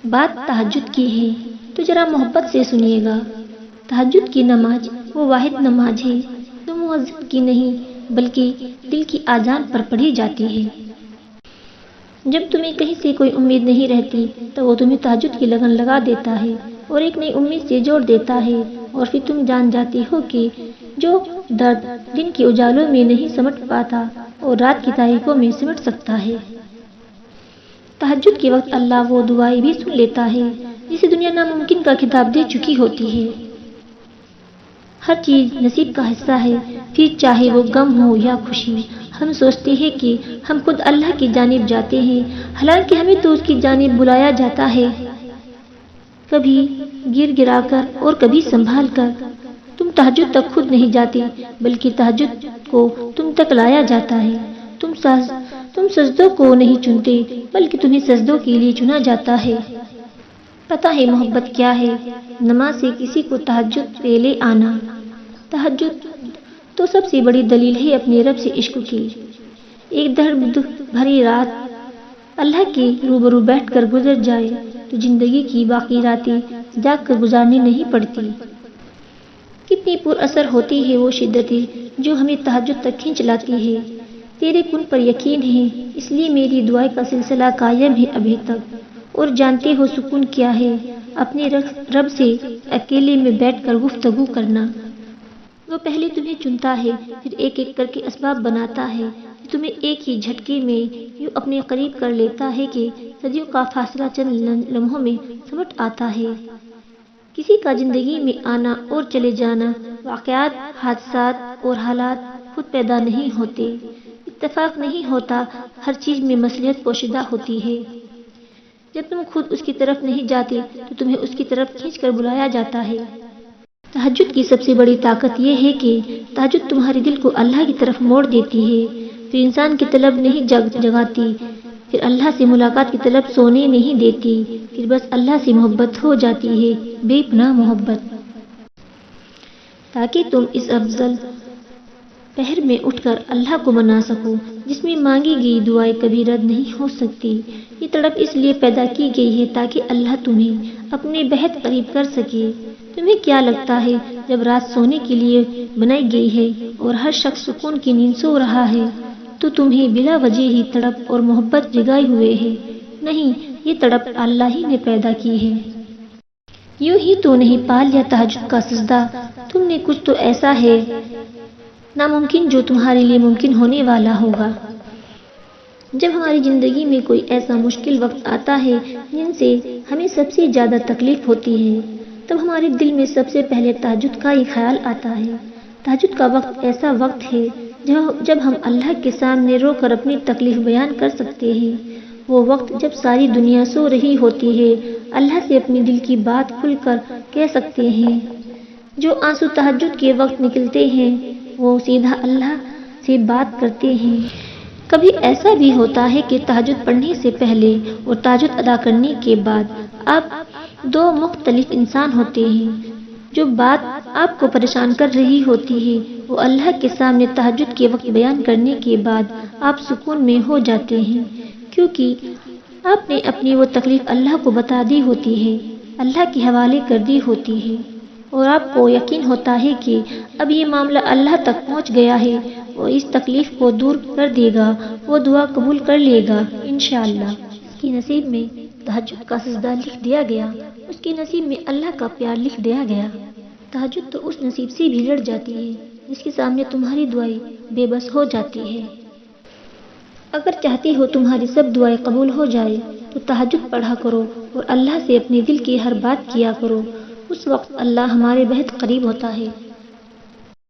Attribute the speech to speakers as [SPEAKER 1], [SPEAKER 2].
[SPEAKER 1] بات تہجد کی ہے تو ذرا محبت سے سنیے گا۔ تہجد کی نماز وہ واحد نماز ہے جو مؤذن کی نہیں بلکہ دل کی آذان پر پڑھی جاتی ہے۔ جب تمہیں کہیں سے کوئی امید نہیں رہتی تو وہ تمہیں تہجد کی لگن لگا دیتا ہے اور ایک نئی امید سے جوڑ دیتا ہے، اور پھر تم جان جاتی ہو کہ جو درد دن کے اجالوں میں نہیں سمٹ پاتا اور رات کی تاریکیوں میں سمٹ سکتا ہے۔ تہجد کے وقت اللہ وہ دعائیں بھی سن لیتا ہے جسے دنیا ناممکن کا خطاب دے چکی ہوتی ہے۔ ہر چیز نصیب کا حصہ ہے، پھر چاہے وہ غم ہو یا خوشی۔ ہم سوچتے ہیں کہ ہم خود اللہ کی جانب جاتے ہیں، حالانکہ ہمیں تو اس کی جانب بلایا جاتا ہے، کبھی گر گرا کر اور کبھی سنبھال کر۔ تم تہجد تک خود نہیں جاتے بلکہ تہجد کو تم تک لایا جاتا ہے۔ تم سجدوں کو نہیں چنتے بلکہ تمہیں سجدوں کے لیے چنا جاتا ہے۔ پتہ ہے محبت کیا ہے؟ نماز سے کسی کو تہجد پہ لے آنا۔ تہجد تو سب سے بڑی دلیل ہے اپنے رب سے عشق کی۔ ایک درد بھری رات اللہ کے روبرو بیٹھ کر گزر جائے تو زندگی کی باقی راتیں جاگ کر گزارنی نہیں پڑتی۔ کتنی پر اثر ہوتی ہے وہ شدتیں جو ہمیں تہجد تک کھینچ لاتی ہے۔ تیرے کن پر یقین ہے، اس لیے میری دعائیں کا سلسلہ قائم ہے ابھی تک۔ اور جانتے ہو سکون کیا ہے؟ اپنے رب سے اکیلے میں بیٹھ کر گفتگو کرنا۔ وہ پہلے تمہیں چنتا ہے، پھر ایک ایک کر کے اسباب بناتا ہے، تمہیں ایک ہی جھٹکے میں یوں اپنے قریب کر لیتا ہے کہ صدیوں کا فاصلہ چند لمحوں میں سمٹ آتا ہے۔ کسی کا زندگی میں آنا اور چلے جانا، واقعات، حادثات اور حالات خود پیدا نہیں ہوتے، اتفاق نہیں ہوتا، ہر چیز میں مصلحت پوشیدہ ہوتی ہے۔ جب تم خود اس کی طرف نہیں جاتے تو تمہیں اس کی طرف کھینچ کر بلایا جاتا ہے۔ تہجد کی سب سے بڑی طاقت یہ ہے کہ تہجد تمہارے دل کو اللہ کی طرف موڑ دیتی ہے، پھر انسان کی طلب نہیں جگاتی، پھر اللہ سے ملاقات کی طلب سونے نہیں دیتی، پھر بس اللہ سے محبت ہو جاتی ہے، بے پناہ محبت۔ تاکہ تم اس افضل پہر میں اٹھ کر اللہ کو منا سکو جس میں مانگی گئی دعائیں کبھی رد نہیں ہو سکتی۔ یہ تڑپ اس لیے پیدا کی گئی ہے تاکہ اللہ تمہیں اپنے بہت قریب کر سکے۔ تمہیں کیا لگتا ہے جب رات سونے کے لیے بنائی گئی ہے اور ہر شخص سکون کی نیند سو رہا ہے تو تمہیں بلا وجہ ہی تڑپ اور محبت جگائے ہوئے ہے؟ نہیں، یہ تڑپ اللہ ہی نے پیدا کی ہے۔ یوں ہی تو نہیں پا لیا تہجد کا سجدہ، تم نے کچھ تو ایسا ہے ناممکن جو تمہارے لیے ممکن ہونے والا ہوگا۔ جب ہماری زندگی میں کوئی ایسا مشکل وقت آتا ہے جن سے ہمیں سب سے زیادہ تکلیف ہوتی ہے، تب ہمارے دل میں سب سے پہلے تہجد کا ہی خیال آتا ہے۔ تہجد کا وقت ایسا وقت ہے جب ہم اللہ کے سامنے رو کر اپنی تکلیف بیان کر سکتے ہیں۔ وہ وقت جب ساری دنیا سو رہی ہوتی ہے، اللہ سے اپنی دل کی بات کھل کر کہہ سکتے ہیں۔ جو آنسو تہجد کے وقت نکلتے ہیں وہ سیدھا اللہ سے بات کرتے ہیں۔ کبھی ایسا بھی ہوتا ہے کہ تہجد پڑھنے سے پہلے اور تہجد ادا کرنے کے بعد آپ دو مختلف انسان ہوتے ہیں۔ جو بات آپ کو پریشان کر رہی ہوتی ہے وہ اللہ کے سامنے تہجد کے وقت بیان کرنے کے بعد آپ سکون میں ہو جاتے ہیں، کیونکہ آپ نے اپنی وہ تکلیف اللہ کو بتا دی ہوتی ہے، اللہ کے حوالے کر دی ہوتی ہے، اور آپ کو یقین ہوتا ہے کہ اب یہ معاملہ اللہ تک پہنچ گیا ہے، وہ اس تکلیف کو دور کر دے گا، وہ دعا قبول کر لے گا انشاءاللہ۔ اس کے نصیب میں تہجد کا سجدہ لکھ دیا گیا، اس کے نصیب میں اللہ کا پیار لکھ دیا گیا۔ تہجد تو اس نصیب سے بھی لڑ جاتی ہے جس کے سامنے تمہاری دعائیں بے بس ہو جاتی ہے۔ اگر چاہتی ہو تمہاری سب دعائیں قبول ہو جائے تو تہجد پڑھا کرو اور اللہ سے اپنے دل کی ہر بات کیا کرو، اس وقت اللہ ہمارے بہت قریب ہوتا ہے۔